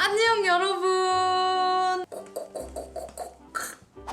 안녕 여러분.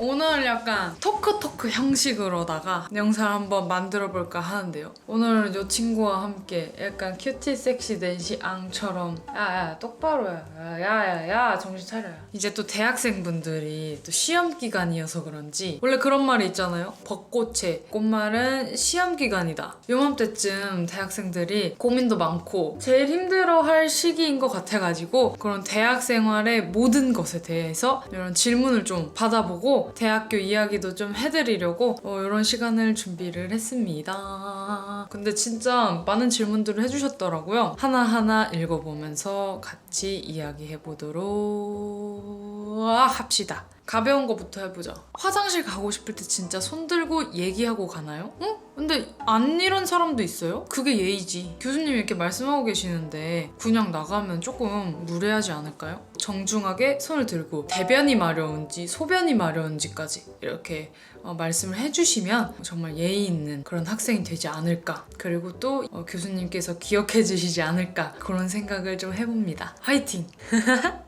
오늘 약간 토크 형식으로다가 영상을 한번 만들어 볼까 하는데요. 오늘은 이 친구와 함께 약간 큐티 섹시 낸시앙처럼 야야 똑바로 야야야 정신 차려요. 이제 또 대학생분들이 또 시험 기간이어서 그런지 원래 그런 말이 있잖아요. 벚꽃의 꽃말은 시험 기간이다. 요맘때쯤 대학생들이 고민도 많고 제일 힘들어할 시기인 것 같아가지고 그런 대학 생활의 모든 것에 대해서 이런 질문을 좀 받아보고 대학교 이야기도 좀 해드리려고 이런 시간을 준비를 했습니다. 근데 진짜 많은 질문들을 해주셨더라고요. 하나하나 읽어보면서 같이 이야기해보도록 합시다. 가벼운 거부터 해보자. 화장실 가고 싶을 때 진짜 손 들고 얘기하고 가나요? 응? 근데 안 이런 사람도 있어요? 그게 예의지. 교수님이 이렇게 말씀하고 계시는데 그냥 나가면 조금 무례하지 않을까요? 정중하게 손을 들고 대변이 마려운지 소변이 마려운지까지 이렇게 말씀을 해주시면 정말 예의 있는 그런 학생이 되지 않을까. 그리고 또 교수님께서 기억해 주시지 않을까 그런 생각을 좀 해봅니다. 화이팅!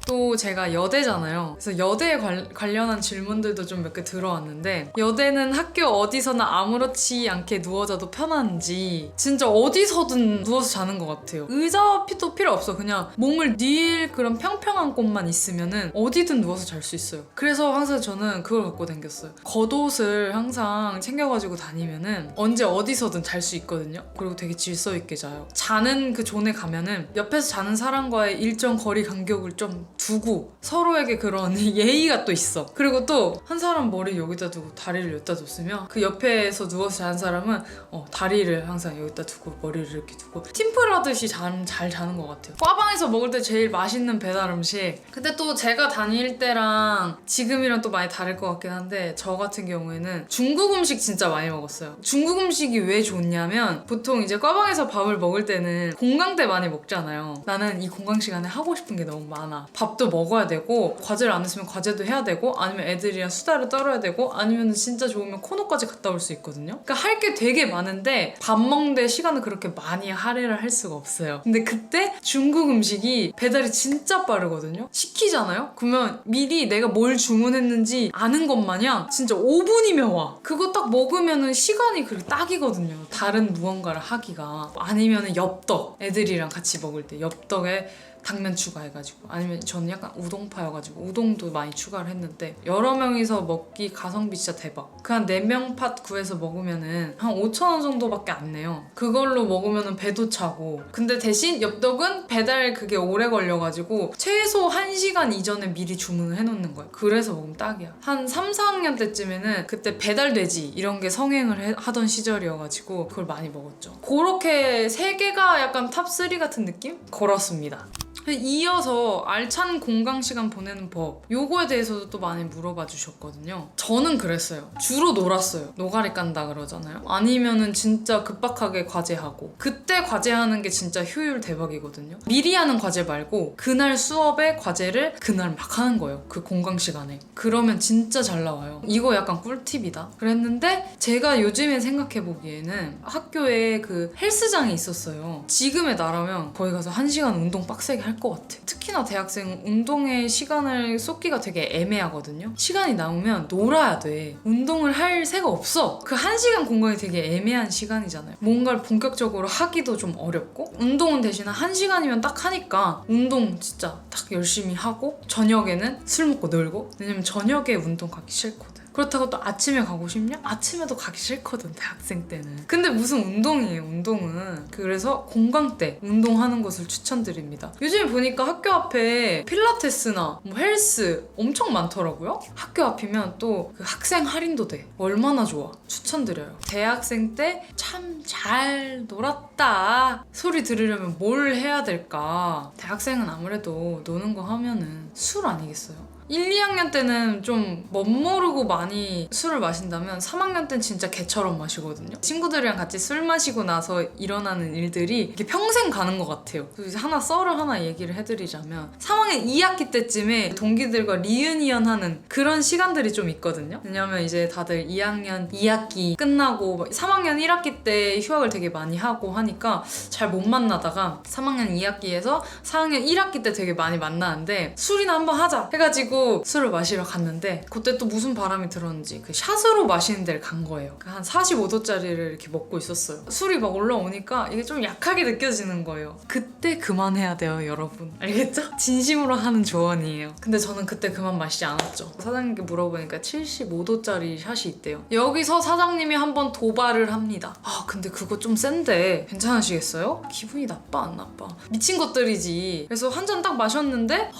또 제가 여대잖아요. 그래서 여대에 관련한 질문들도 좀 몇 개 들어왔는데 여대는 학교 어디서나 아무렇지 않게 누워자도 편한지 진짜 어디서든 누워서 자는 것 같아요. 의자도 필요 없어. 그냥 몸을 뉘일 그런 평평한 곳만 있으면은 어디든 누워서 잘 수 있어요. 그래서 항상 저는 그걸 갖고 다녔어요. 겉옷을 항상 챙겨가지고 다니면은 언제 어디서든 잘 수 있거든요. 그리고 되게 질서 있게 자요. 자는 그 존에 가면은 옆에서 자는 사람과의 일정 거리 간격을 좀 두고 서로에게 그런 예의가 또 있어. 그리고 또 한 사람 머리 여기다 두고 다리를 여기다 뒀으면 그 옆에서 누워서 자는 사람은 다리를 항상 여기다 두고 머리를 이렇게 두고 팀플 하듯이 잘 자는 것 같아요. 과방에서 먹을 때 제일 맛있는 배달 음식. 근데 또 제가 다닐 때랑 지금이랑 또 많이 다를 것 같긴 한데 저 같은 경우에는 중국 음식 진짜 많이 먹었어요. 중국 음식이 왜 좋냐면 보통 이제 과방에서 밥을 먹을 때는 공강 때 많이 먹잖아요. 나는 이 공강 시간에 하고 싶은 게 너무 많아. 밥도 먹어야 되고 과제를 안 했으면 과제도 해야 되고 아니면 애들이랑 수다를 떨어야 되고 아니면 진짜 좋으면 코너까지 갔다 올 수 있거든요. 그러니까 할 게 되게 많은데 밥 먹는데 시간을 그렇게 많이 할애를 할 수가 없어요. 근데 그때 중국 음식이 배달이 진짜 빠르거든요. 시키잖아요? 그러면 미리 내가 뭘 주문했는지 아는 것 마냥 진짜 5분이면 와. 그거 딱 먹으면은 시간이 그렇게 딱이거든요. 다른 무언가를 하기가. 아니면은 엽떡. 애들이랑 같이 먹을 때 엽떡에 당면 추가해가지고 아니면 저는 약간 우동파여가지고 우동도 많이 추가를 했는데 여러 명이서 먹기 가성비 진짜 대박. 그 한 4명 팟 구해서 먹으면은 한 5,000원 정도밖에 안 내요. 그걸로 먹으면은 배도 차고. 근데 대신 엽떡은 배달 그게 오래 걸려가지고 최소 1시간 이전에 미리 주문을 해놓는 거예요. 그래서 먹으면 딱이야. 한 3, 4학년 때쯤에는 그때 배달돼지 이런 게 성행을 하던 시절이어가지고 그걸 많이 먹었죠. 그렇게 3개가 약간 탑3 같은 느낌? 걸었습니다. 이어서 알찬 공강 시간 보내는 법 요거에 대해서도 또 많이 물어봐 주셨거든요. 저는 그랬어요. 주로 놀았어요. 노가리 깐다 그러잖아요. 아니면은 진짜 급박하게 과제하고 그때 과제하는 게 진짜 효율 대박이거든요. 미리 하는 과제 말고 그날 수업의 과제를 그날 막 하는 거예요. 그 공강 시간에. 그러면 진짜 잘 나와요. 이거 약간 꿀팁이다. 그랬는데 제가 요즘에 생각해보기에는 학교에 그 헬스장이 있었어요. 지금의 나라면 거기 가서 1시간 운동 빡세게 할 것 같아. 특히나 대학생은 운동에 시간을 쏟기가 되게 애매하거든요. 시간이 남으면 놀아야 돼. 운동을 할 새가 없어. 그 1시간 공간이 되게 애매한 시간이잖아요. 뭔가를 본격적으로 하기도 좀 어렵고 운동은 대신 1시간이면 딱 하니까 운동 진짜 딱 열심히 하고 저녁에는 술 먹고 놀고. 왜냐면 저녁에 운동 가기 싫거든. 그렇다고 또 아침에 가고 싶냐? 아침에도 가기 싫거든, 대학생 때는. 근데 무슨 운동이에요, 운동은. 그래서 공강 때 운동하는 것을 추천드립니다. 요즘에 보니까 학교 앞에 필라테스나 뭐 헬스 엄청 많더라고요. 학교 앞이면 또 그 학생 할인도 돼. 얼마나 좋아. 추천드려요. 대학생 때 참 잘 놀았다 소리 들으려면 뭘 해야 될까? 대학생은 아무래도 노는 거 하면은 술 아니겠어요? 1, 2학년 때는 좀 멋모르고 많이 술을 마신다면 3학년 때는 진짜 개처럼 마시거든요. 친구들이랑 같이 술 마시고 나서 일어나는 일들이 이게 평생 가는 것 같아요. 그래서 썰을 하나 얘기를 해드리자면 3학년 2학기 때쯤에 동기들과 리유니언 하는 그런 시간들이 좀 있거든요. 왜냐면 이제 다들 2학년 2학기 끝나고 3학년 1학기 때 휴학을 되게 많이 하고 하니까 잘 못 만나다가 3학년 2학기에서 4학년 1학기 때 되게 많이 만나는데 술이나 한번 하자 해가지고 술을 마시러 갔는데 그때 또 무슨 바람이 들었는지 그 샷으로 마시는 데를 간 거예요. 한 45도짜리를 이렇게 먹고 있었어요. 술이 막 올라오니까 이게 좀 약하게 느껴지는 거예요. 그때 그만해야 돼요, 여러분. 알겠죠? 진심으로 하는 조언이에요. 근데 저는 그때 그만 마시지 않았죠. 사장님께 물어보니까 75도짜리 샷이 있대요. 여기서 사장님이 한번 도발을 합니다. 아, 근데 그거 좀 센데 괜찮으시겠어요? 기분이 나빠 안 나빠? 미친 것들이지. 그래서 한 잔 딱 마셨는데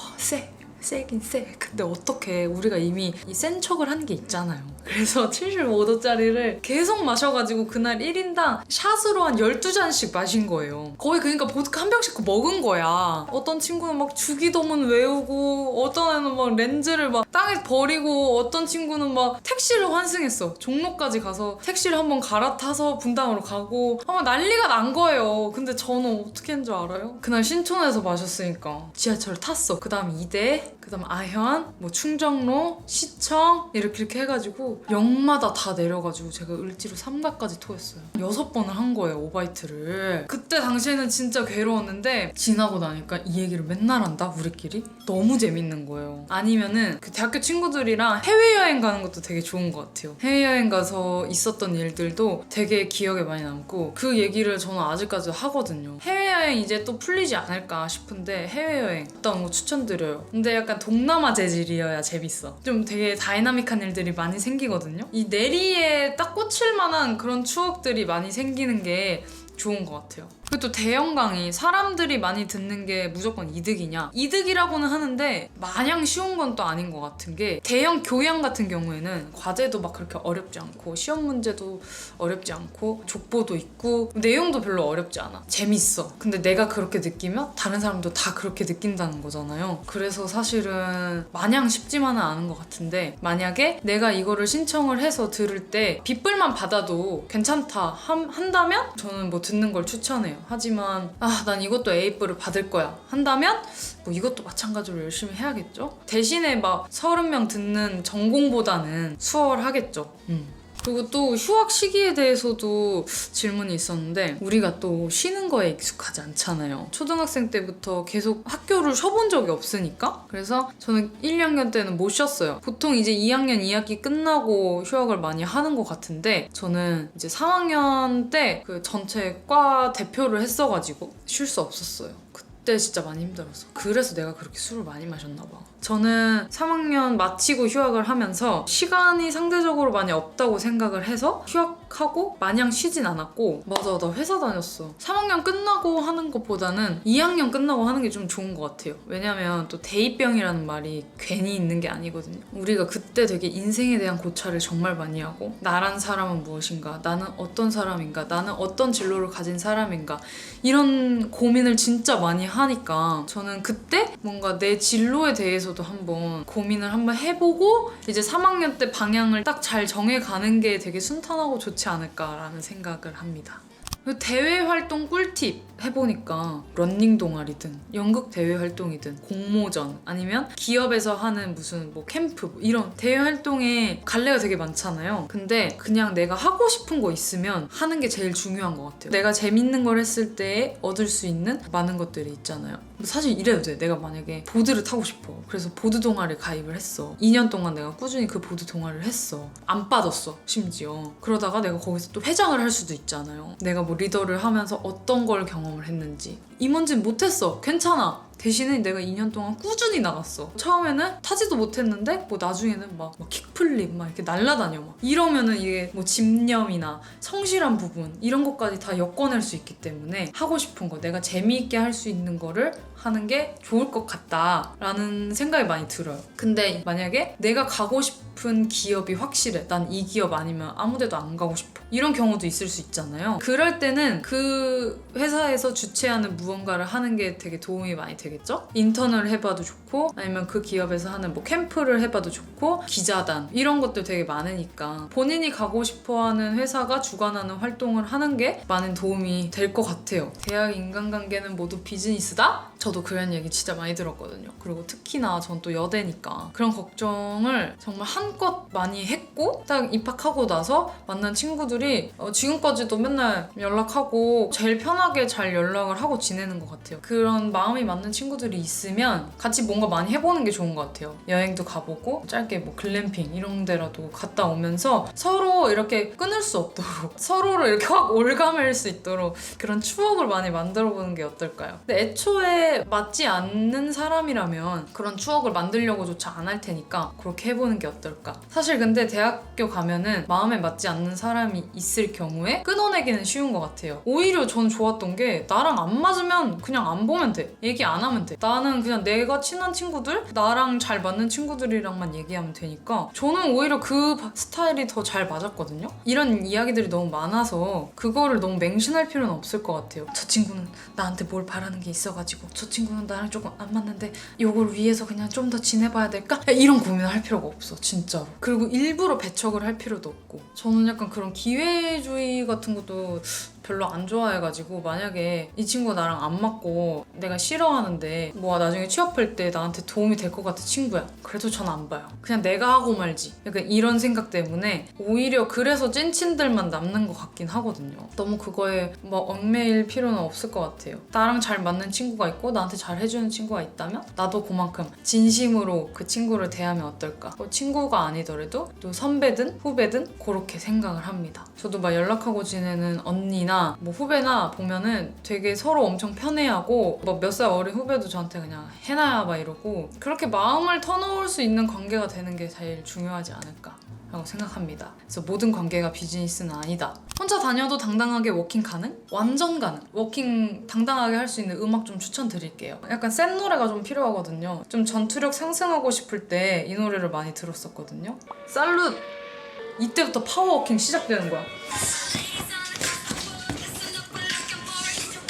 세긴 세. 근데 어떡해. 우리가 이미 이 센 척을 한 게 있잖아요. 그래서 75도짜리를 계속 마셔가지고 그날 1인당 샷으로 한 12잔씩 마신 거예요. 거의 그러니까 보드카 한 병씩 먹은 거야. 어떤 친구는 막 주기도문 외우고 어떤 애는 막 렌즈를 막 땅에 버리고 어떤 친구는 막 택시를 환승했어. 종로까지 가서 택시를 한번 갈아타서 분당으로 가고 한번 난리가 난 거예요. 근데 저는 어떻게 했는 줄 알아요? 그날 신촌에서 마셨으니까 지하철 탔어. 그 다음 이대, 그 다음 아현, 뭐 충정로, 시청 이렇게 해가지고 역마다 다 내려가지고 제가 을지로 3가까지 토했어요. 6번을 한 거예요, 오바이트를. 그때 당시에는 진짜 괴로웠는데 지나고 나니까 이 얘기를 맨날 한다, 우리끼리? 너무 재밌는 거예요. 아니면은 그 대학교 친구들이랑 해외여행 가는 것도 되게 좋은 것 같아요. 해외여행 가서 있었던 일들도 되게 기억에 많이 남고 그 얘기를 저는 아직까지 하거든요. 해외여행 이제 또 풀리지 않을까 싶은데 해외여행 갔다 온 거 추천드려요. 근데 약간 동남아 재질이어야 재밌어. 좀 되게 다이나믹한 일들이 많이 생기거든요. 이 내리에 딱 꽂힐 만한 그런 추억들이 많이 생기는 게 좋은 것 같아요. 그리고 또 대형 강의, 사람들이 많이 듣는 게 무조건 이득이냐? 이득이라고는 하는데 마냥 쉬운 건 또 아닌 것 같은 게 대형 교양 같은 경우에는 과제도 막 그렇게 어렵지 않고 시험 문제도 어렵지 않고 족보도 있고 내용도 별로 어렵지 않아. 재밌어. 근데 내가 그렇게 느끼면 다른 사람도 다 그렇게 느낀다는 거잖아요. 그래서 사실은 마냥 쉽지만은 않은 것 같은데 만약에 내가 이거를 신청을 해서 들을 때 빗불만 받아도 괜찮다 한다면 저는 뭐 듣는 걸 추천해요. 하지만 난 이것도 A뿔을 받을 거야 한다면 뭐 이것도 마찬가지로 열심히 해야겠죠? 대신에 막 30명 듣는 전공보다는 수월하겠죠. 그리고 또 휴학 시기에 대해서도 질문이 있었는데 우리가 또 쉬는 거에 익숙하지 않잖아요. 초등학생 때부터 계속 학교를 쉬어본 적이 없으니까. 그래서 저는 1, 2학년 때는 못 쉬었어요. 보통 이제 2학년 2학기 끝나고 휴학을 많이 하는 것 같은데 저는 이제 3학년 때 그 전체 과 대표를 했어가지고 쉴 수 없었어요. 그때 진짜 많이 힘들었어. 그래서 내가 그렇게 술을 많이 마셨나 봐. 저는 3학년 마치고 휴학을 하면서 시간이 상대적으로 많이 없다고 생각을 해서 휴학하고 마냥 쉬진 않았고 맞아, 나 회사 다녔어. 3학년 끝나고 하는 것보다는 2학년 끝나고 하는 게 좀 좋은 것 같아요. 왜냐면 또 대입병이라는 말이 괜히 있는 게 아니거든요. 우리가 그때 되게 인생에 대한 고찰을 정말 많이 하고 나란 사람은 무엇인가, 나는 어떤 사람인가, 나는 어떤 진로를 가진 사람인가 이런 고민을 진짜 많이 하니까 저는 그때 뭔가 내 진로에 대해서도 한번 고민을 한번 해보고 이제 3학년 때 방향을 딱 잘 정해가는 게 되게 순탄하고 좋지 않을까라는 생각을 합니다. 대외 활동 꿀팁 해보니까 러닝 동아리든 연극 대외 활동이든 공모전 아니면 기업에서 하는 무슨 뭐 캠프 이런 대외 활동에 갈래가 되게 많잖아요. 근데 그냥 내가 하고 싶은 거 있으면 하는 게 제일 중요한 것 같아요. 내가 재밌는 걸 했을 때 얻을 수 있는 많은 것들이 있잖아요. 사실 이래도 돼. 내가 만약에 보드를 타고 싶어. 그래서 보드 동아리 가입을 했어. 2년 동안 내가 꾸준히 그 보드 동아리를 했어. 안 빠졌어, 심지어. 그러다가 내가 거기서 또 회장을 할 수도 있잖아요. 내가 뭐 리더를 하면서 어떤 걸 경험을 했는지. 임원진 못했어. 괜찮아. 대신에 내가 2년 동안 꾸준히 나갔어. 처음에는 타지도 못했는데 뭐 나중에는 막 킥플립 막 이렇게 날라다녀 막 이러면은 이게 뭐 집념이나 성실한 부분 이런 것까지 다 엮어낼 수 있기 때문에 하고 싶은 거 내가 재미있게 할 수 있는 거를 하는 게 좋을 것 같다라는 생각이 많이 들어요. 근데 만약에 내가 가고 싶은 기업이 확실해. 난 이 기업 아니면 아무 데도 안 가고 싶어. 이런 경우도 있을 수 있잖아요. 그럴 때는 그 회사에서 주최하는 무언가를 하는 게 되게 도움이 많이 되겠죠. 되겠죠? 인턴을 해봐도 좋고 아니면 그 기업에서 하는 뭐 캠프를 해봐도 좋고 기자단 이런 것들 되게 많으니까 본인이 가고 싶어하는 회사가 주관하는 활동을 하는 게 많은 도움이 될 것 같아요. 대학 인간관계는 모두 비즈니스다? 저도 그런 얘기 진짜 많이 들었거든요. 그리고 특히나 전 또 여대니까 그런 걱정을 정말 한껏 많이 했고 딱 입학하고 나서 만난 친구들이 지금까지도 맨날 연락하고 제일 편하게 잘 연락을 하고 지내는 것 같아요. 그런 마음이 맞는 친구들이 있으면 같이 뭔가 많이 해보는 게 좋은 것 같아요. 여행도 가보고 짧게 뭐 글램핑 이런 데라도 갔다 오면서 서로 이렇게 끊을 수 없도록 서로를 이렇게 확 올가맬 수 있도록 그런 추억을 많이 만들어보는 게 어떨까요? 근데 애초에 맞지 않는 사람이라면 그런 추억을 만들려고조차 안 할 테니까 그렇게 해보는 게 어떨까? 사실 근데 대학교 가면은 마음에 맞지 않는 사람이 있을 경우에 끊어내기는 쉬운 것 같아요. 오히려 전 좋았던 게 나랑 안 맞으면 그냥 안 보면 돼. 얘기 안 하면 돼. 나는 그냥 내가 친한 친구들, 나랑 잘 맞는 친구들이랑만 얘기하면 되니까 저는 오히려 그 스타일이 더 잘 맞았거든요. 이런 이야기들이 너무 많아서 그거를 너무 맹신할 필요는 없을 것 같아요. 저 친구는 나한테 뭘 바라는 게 있어가지고 저 친구는 나랑 조금 안 맞는데 이걸 위해서 그냥 좀 더 지내봐야 될까? 이런 고민을 할 필요가 없어 진짜로. 그리고 일부러 배척을 할 필요도 없고 저는 약간 그런 기회주의 같은 것도 별로 안 좋아해가지고 만약에 이 친구가 나랑 안 맞고 내가 싫어하는데 뭐 나중에 취업할 때 나한테 도움이 될 것 같은 친구야. 그래도 전 안 봐요. 그냥 내가 하고 말지. 약간 이런 생각 때문에 오히려 그래서 찐친들만 남는 것 같긴 하거든요. 너무 그거에 뭐 얽매일 필요는 없을 것 같아요. 나랑 잘 맞는 친구가 있고 나한테 잘 해주는 친구가 있다면 나도 그만큼 진심으로 그 친구를 대하면 어떨까. 뭐 친구가 아니더라도 또 선배든 후배든 그렇게 생각을 합니다. 저도 막 연락하고 지내는 언니나 뭐 후배나 보면은 되게 서로 엄청 편해하고 뭐 몇 살 어린 후배도 저한테 그냥 해놔야 막 이러고 그렇게 마음을 터놓을 수 있는 관계가 되는 게 제일 중요하지 않을까 라고 생각합니다. 그래서 모든 관계가 비즈니스는 아니다. 혼자 다녀도 당당하게 워킹 가능? 완전 가능. 워킹 당당하게 할 수 있는 음악 좀 추천드릴게요. 약간 센 노래가 좀 필요하거든요. 좀 전투력 상승하고 싶을 때 이 노래를 많이 들었었거든요. 살룻! 이때부터 파워워킹 시작되는 거야.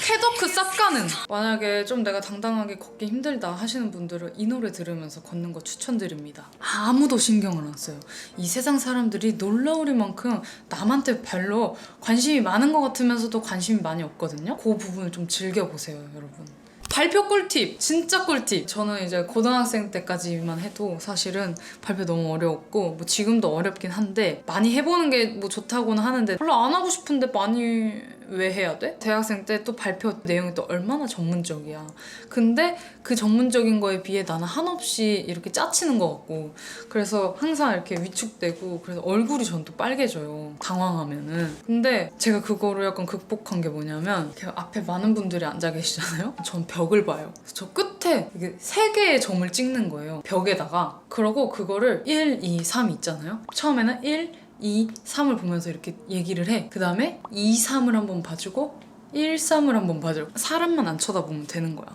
캐더크 쌉 가능! 만약에 좀 내가 당당하게 걷기 힘들다 하시는 분들은 이 노래 들으면서 걷는 거 추천드립니다. 아무도 신경을 안 써요. 이 세상 사람들이 놀라우리만큼 남한테 별로 관심이 많은 것 같으면서도 관심이 많이 없거든요. 그 부분을 좀 즐겨보세요, 여러분. 발표 꿀팁! 진짜 꿀팁! 저는 이제 고등학생 때까지만 해도 사실은 발표 너무 어려웠고 뭐 지금도 어렵긴 한데 많이 해보는 게 뭐 좋다고는 하는데 별로 안 하고 싶은데 많이 왜 해야 돼? 대학생 때 또 발표 내용이 또 얼마나 전문적이야. 근데 그 전문적인 거에 비해 나는 한없이 이렇게 짜치는 것 같고 그래서 항상 이렇게 위축되고 그래서 얼굴이 전 또 빨개져요. 당황하면은. 근데 제가 그거를 약간 극복한 게 뭐냐면 이렇게 앞에 많은 분들이 앉아 계시잖아요? 전 벽을 봐요. 저 끝에 이게 3개의 점을 찍는 거예요. 벽에다가. 그러고 그거를 1, 2, 3 있잖아요? 처음에는 1, 2, 3을 보면서 이렇게 얘기를 해. 그 다음에 2, 3을 한번 봐주고 1, 3을 한번 봐주고 사람만 안 쳐다보면 되는 거야.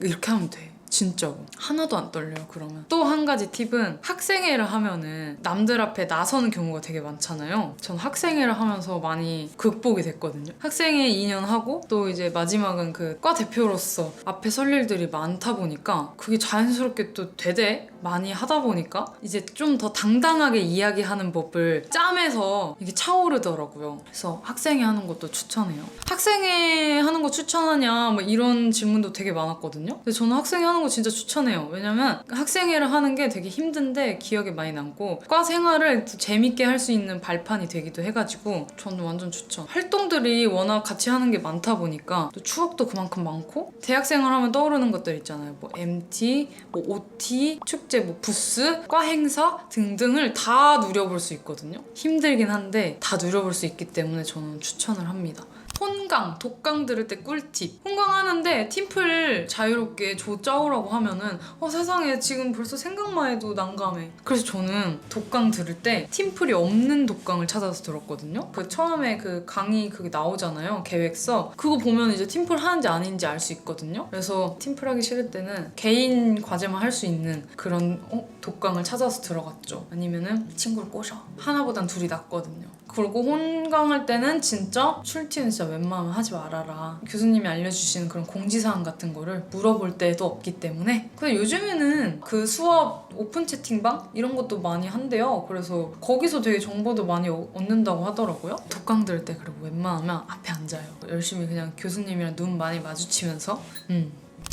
이렇게 하면 돼. 진짜로. 하나도 안 떨려요, 그러면. 또 한 가지 팁은 학생회를 하면은 남들 앞에 나서는 경우가 되게 많잖아요. 전 학생회를 하면서 많이 극복이 됐거든요. 학생회 2년 하고 또 이제 마지막은 그 과 대표로서 앞에 설 일들이 많다 보니까 그게 자연스럽게 또 되대 많이 하다 보니까 이제 좀 더 당당하게 이야기하는 법을 짬에서 이게 차오르더라고요. 그래서 학생회 하는 것도 추천해요. 학생회 하는 거 추천하냐 뭐 이런 질문도 되게 많았거든요. 근데 저는 학생회 하는 거 진짜 추천해요. 왜냐면 학생회를 하는 게 되게 힘든데 기억에 많이 남고 과 생활을 재밌게 할 수 있는 발판이 되기도 해가지고 저는 완전 추천. 활동들이 워낙 같이 하는 게 많다 보니까 또 추억도 그만큼 많고 대학생활 하면 떠오르는 것들 있잖아요. 뭐 MT, 뭐 OT, 축제, 뭐 부스, 과 행사 등등을 다 누려볼 수 있거든요. 힘들긴 한데 다 누려볼 수 있기 때문에 저는 추천을 합니다. 혼강, 독강 들을 때 꿀팁. 혼강하는데 팀플 자유롭게 짜오라고 하면은 세상에 지금 벌써 생각만 해도 난감해. 그래서 저는 독강 들을 때 팀플이 없는 독강을 찾아서 들었거든요. 그 처음에 그 강의 그게 나오잖아요. 계획서. 그거 보면 이제 팀플 하는지 아닌지 알 수 있거든요. 그래서 팀플 하기 싫을 때는 개인 과제만 할 수 있는 그런 독강을 찾아서 들어갔죠. 아니면은 친구를 꼬셔. 하나보단 둘이 낫거든요. 그리고 혼강할 때는 진짜 술티는 진짜 웬만하면 하지 말아라. 교수님이 알려주시는 그런 공지사항 같은 거를 물어볼 때도 없기 때문에. 근데 요즘에는 그 수업 오픈 채팅방 이런 것도 많이 한대요. 그래서 거기서 되게 정보도 많이 얻는다고 하더라고요. 독강 들을 때 그리고 웬만하면 앞에 앉아요. 열심히 그냥 교수님이랑 눈 많이 마주치면서.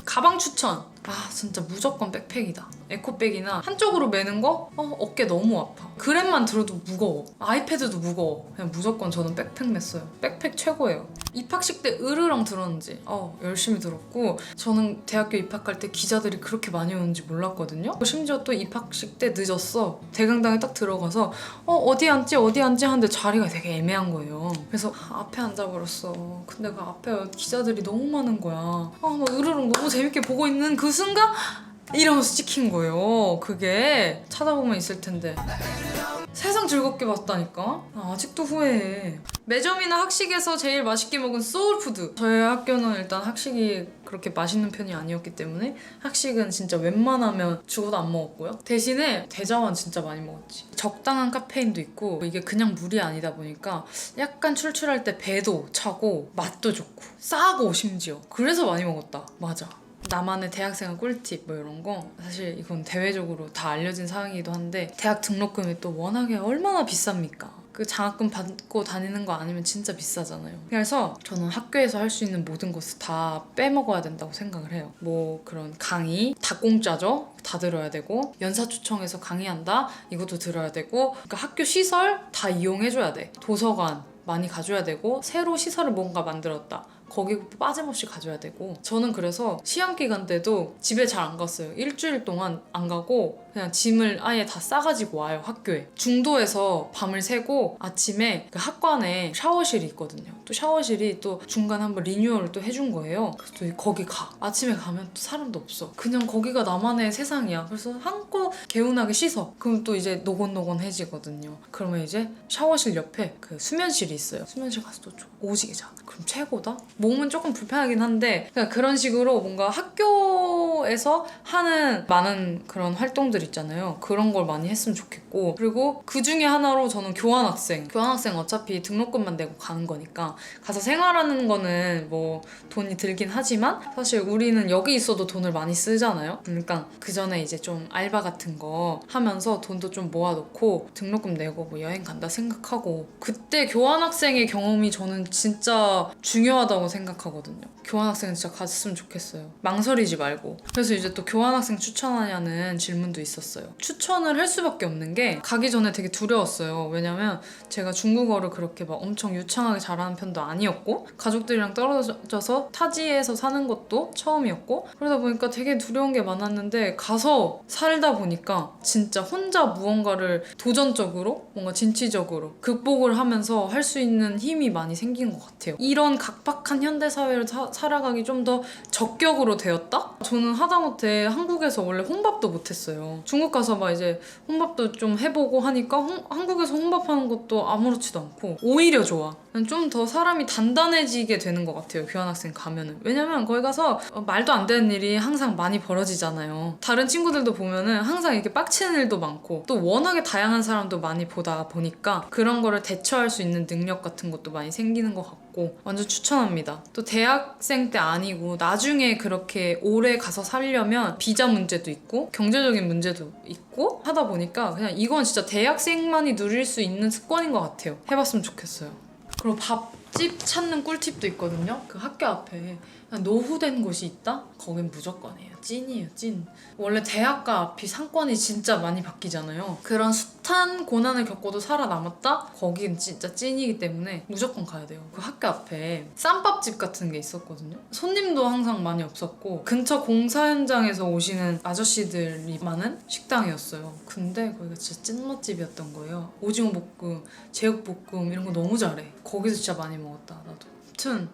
가방 추천! 아 진짜 무조건 백팩이다. 에코백이나 한쪽으로 매는 거? 어깨 너무 아파. 그램만 들어도 무거워. 아이패드도 무거워. 그냥 무조건 저는 백팩 맸어요. 백팩 최고예요. 입학식 때 으르렁 들었는지 열심히 들었고, 저는 대학교 입학할 때 기자들이 그렇게 많이 오는지 몰랐거든요. 심지어 또 입학식 때 늦었어. 대강당에 딱 들어가서 어디 앉지 하는데 자리가 되게 애매한 거예요. 그래서 앞에 앉아버렸어. 근데 그 앞에 기자들이 너무 많은 거야. 막 으르렁 너무 재밌게 보고 있는 그 순간 이러면서 찍힌 거예요. 그게 찾아보면 있을 텐데. 세상 즐겁게 봤다니까? 아직도 후회해. 매점이나 학식에서 제일 맛있게 먹은 소울푸드. 저희 학교는 일단 학식이 그렇게 맛있는 편이 아니었기 때문에 학식은 진짜 웬만하면 죽어도 안 먹었고요. 대신에 대자완 진짜 많이 먹었지. 적당한 카페인도 있고 이게 그냥 물이 아니다 보니까 약간 출출할 때 배도 차고 맛도 좋고 싸고 심지어. 그래서 많이 먹었다. 맞아. 나만의 대학생활 꿀팁 뭐 이런 거, 사실 이건 대외적으로 다 알려진 사항이기도 한데 대학 등록금이 또 워낙에 얼마나 비쌉니까? 그 장학금 받고 다니는 거 아니면 진짜 비싸잖아요. 그래서 저는 학교에서 할 수 있는 모든 것을 다 빼먹어야 된다고 생각을 해요. 뭐 그런 강의 다 공짜죠? 다 들어야 되고, 연사초청에서 강의한다? 이것도 들어야 되고, 그러니까 학교 시설 다 이용해줘야 돼. 도서관 많이 가줘야 되고, 새로 시설을 뭔가 만들었다. 거기 빠짐없이 가줘야 되고. 저는 그래서 시험 기간 때도 집에 잘 안 갔어요. 일주일 동안 안 가고 그냥 짐을 아예 다 싸가지고 와요. 학교에 중도에서 밤을 새고 아침에 그 학관에 샤워실이 있거든요. 또 샤워실이 또 중간에 한번 리뉴얼을 또 해준 거예요. 그래서 또 거기 가. 아침에 가면 또 사람도 없어. 그냥 거기가 나만의 세상이야. 그래서 한껏 개운하게 씻어. 그럼 또 이제 노곤노곤해지거든요. 그러면 이제 샤워실 옆에 그 수면실이 있어요. 수면실 가서 또 오지게 자. 그럼 최고다? 몸은 조금 불편하긴 한데 그냥 그런 식으로 뭔가 학교에서 하는 많은 그런 활동들 있잖아요. 그런 걸 많이 했으면 좋겠고, 그리고 그 중에 하나로 저는 교환학생 어차피 등록금만 내고 가는 거니까 가서 생활하는 거는 뭐 돈이 들긴 하지만 사실 우리는 여기 있어도 돈을 많이 쓰잖아요. 그러니까 그 전에 이제 좀 알바 같은 거 하면서 돈도 좀 모아놓고 등록금 내고 뭐 여행 간다 생각하고, 그때 교환학생의 경험이 저는 진짜 중요하다고 생각하거든요. 교환학생 진짜 갔으면 좋겠어요. 망설이지 말고. 그래서 이제 또 교환학생 추천하냐는 질문도 있었어요. 추천을 할 수밖에 없는 게 가기 전에 되게 두려웠어요. 왜냐면 제가 중국어를 그렇게 막 엄청 유창하게 잘하는 편도 아니었고, 가족들이랑 떨어져서 타지에서 사는 것도 처음이었고, 그러다 보니까 되게 두려운 게 많았는데 가서 살다 보니까 진짜 혼자 무언가를 도전적으로 뭔가 진취적으로 극복을 하면서 할 수 있는 힘이 많이 생긴 것 같아요. 이런 각박한 현대사회를 살아가기 좀 더 적격으로 되었다? 저는 하다못해 한국에서 원래 혼밥도 못했어요. 중국 가서 막 이제 혼밥도 좀 해보고 하니까 한국에서 혼밥하는 것도 아무렇지도 않고 오히려 좋아. 좀 더 사람이 단단해지게 되는 것 같아요. 교환학생 가면은. 왜냐면 거기 가서 말도 안 되는 일이 항상 많이 벌어지잖아요. 다른 친구들도 보면은 항상 이렇게 빡치는 일도 많고 또 워낙에 다양한 사람도 많이 보다 보니까 그런 거를 대처할 수 있는 능력 같은 것도 많이 생기는 것 같고 완전 추천합니다. 또 대학생 때 아니고 나중에 그렇게 오래 가서 살려면 비자 문제도 있고 경제적인 문제도 있고 하다 보니까 그냥 이건 진짜 대학생만이 누릴 수 있는 습관인 것 같아요. 해봤으면 좋겠어요. 그리고 밥집 찾는 꿀팁도 있거든요. 그 학교 앞에 노후된 곳이 있다? 거긴 무조건이에요. 찐이에요, 찐. 원래 대학가 앞이 상권이 진짜 많이 바뀌잖아요. 그런 숱한 고난을 겪고도 살아남았다? 거긴 진짜 찐이기 때문에 무조건 가야 돼요. 그 학교 앞에 쌈밥집 같은 게 있었거든요. 손님도 항상 많이 없었고 근처 공사 현장에서 오시는 아저씨들이 많은 식당이었어요. 근데 거기가 진짜 찐 맛집이었던 거예요. 오징어 볶음, 제육볶음 이런 거 너무 잘해. 거기서 진짜 많이 먹었다, 나도. 아무튼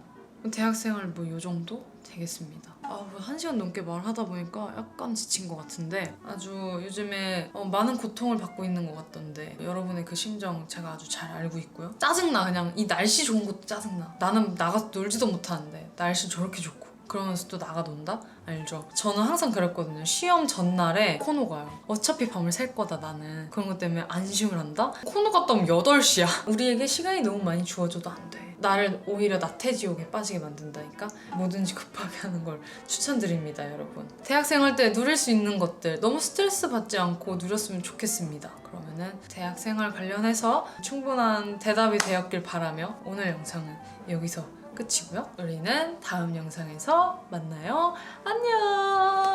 대학생활 뭐 요 정도 되겠습니다. 뭐 1시간 넘게 말하다 보니까 약간 지친 것 같은데 아주 요즘에 많은 고통을 받고 있는 것 같던데 여러분의 그 심정 제가 아주 잘 알고 있고요. 짜증나. 그냥 이 날씨 좋은 것도 짜증나. 나는 나가서 놀지도 못하는데 날씨 저렇게 좋고 그러면서 또 나가 논다? 알죠? 저는 항상 그랬거든요. 시험 전날에 코노 가요. 어차피 밤을 샐 거다 나는. 그런 것 때문에 안심을 한다? 코노 갔다 오면 8시야. 우리에게 시간이 너무 많이 주어져도 안 돼. 나를 오히려 나태지옥에 빠지게 만든다니까? 뭐든지 급하게 하는 걸 추천드립니다, 여러분. 대학생활 때 누릴 수 있는 것들 너무 스트레스 받지 않고 누렸으면 좋겠습니다. 그러면은 대학생활 관련해서 충분한 대답이 되었길 바라며 오늘 영상은 여기서 끝이고요. 우리는 다음 영상에서 만나요. 안녕!